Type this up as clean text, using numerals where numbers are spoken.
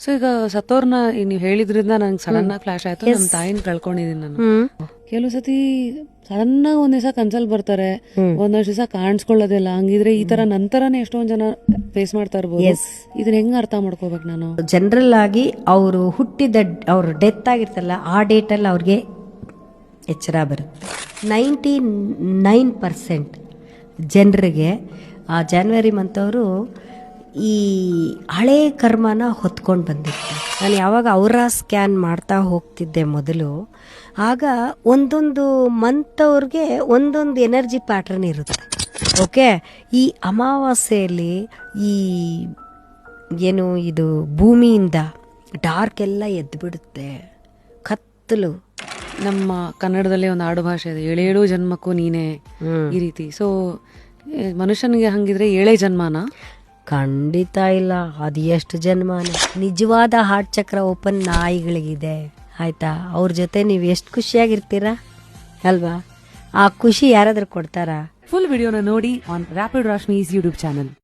So ಈಗ ಸತ್ತೋರ್ನ ನೀವ್ ಹೇಳಿದ್ರಿಂದ ನಂಗೆ ಸಡನ್ ಆಗಿ ಫ್ಲಾಶ್ ಆಯ್ತು, ನಮ್ ತಾಯಿನ ಕಳ್ಕೊಂಡಿದೀನಿ ನಾನು. ಕೆಲವು ಸತಿ ಸಡನ್ ಆಗಿ ಒಂದ್ ದಿವಸ ಕನ್ಸಲ್ ಬರ್ತಾರೆ, ಒಂದಷ್ಟು ದಿವಸ ಕಾಣಿಸ್ಕೊಳ್ಳೋದಿಲ್ಲ. ಹಂಗಿದ್ರೆ ಈ ತರ ನಂತರನೇ ಎಷ್ಟೊಂದ್ ಜನ ಫೇಸ್ ಮಾಡ್ತಾ ಇರ್ಬೋದು. ಇದನ್ನ ಹೆಂಗ್ ಅರ್ಥ ಮಾಡ್ಕೋಬೇಕು ನಾನು? ಜನರಲ್ ಆಗಿ ಅವರು ಹುಟ್ಟಿದ ಅವ್ರು ಡೆತ್ ಆಗಿರ್ತಲ್ಲ ಆ ಡೇಟಲ್ಲಿ ಅವ್ರಿಗೆ ಎಚ್ಚರ ಬರುತ್ತೆ. 99% ಜನರಿಗೆ ಆ ಜಾನ್ವರಿ ಮಂತ್ ಅವರು ಈ ಹಳೇ ಕರ್ಮನ ಹೊತ್ಕೊಂಡು ಬಂದಿರ್ತಾರೆ. ನಾನು ಯಾವಾಗ ಅವರ ಸ್ಕ್ಯಾನ್ ಮಾಡ್ತಾ ಹೋಗ್ತಿದ್ದೆ ಮೊದಲು, ಆಗ ಒಂದೊಂದು ಮಂತ್ ಅವ್ರಿಗೆ ಒಂದೊಂದು ಎನರ್ಜಿ ಪ್ಯಾಟ್ರನ್ ಇರುತ್ತೆ. ಓಕೆ, ಈ ಅಮಾವಾಸ್ಯೆಯಲ್ಲಿ ಈ ಏನು ಇದು ಭೂಮಿಯಿಂದ ಡಾರ್ಕ್ ಎಲ್ಲ ಎದ್ದು ಬಿಡುತ್ತೆ, ಕತ್ತಲು. ನಮ್ಮ ಕನ್ನಡದಲ್ಲಿ ಒಂದು ಆಡು ಭಾಷೆ ಇದೆ, ಏಳೇಳು ಜನ್ಮಕ್ಕೂ ನೀನೇ, ಈ ರೀತಿ. ಸೊ ಮನುಷ್ಯನಿಗೆ ಹಂಗಿದ್ರೆ 7 ಜನ್ಮನ? ಖಂಡಿತ ಇಲ್ಲ, ಅದು ಎಷ್ಟು ಜನ್ಮಾನ. ನಿಜವಾದ ಹಾರ್ಟ್ ಚಕ್ರ ಓಪನ್ ನಾಯಿಗಳಿಗಿದೆ, ಆಯ್ತಾ? ಅವ್ರ ಜೊತೆ ನೀವು ಎಷ್ಟು ಖುಷಿಯಾಗಿರ್ತೀರಾ ಅಲ್ವಾ? ಆ ಖುಷಿ ಯಾರಾದ್ರೂ ಕೊಡ್ತಾರಾ? ಫುಲ್ ವಿಡಿಯೋನ ನೋಡಿ ಆನ್ ರ್ಯಾಪಿಡ್ ರಾಶ್ಮೀಸ್ ಯೂಟ್ಯೂಬ್ ಚಾನಲ್.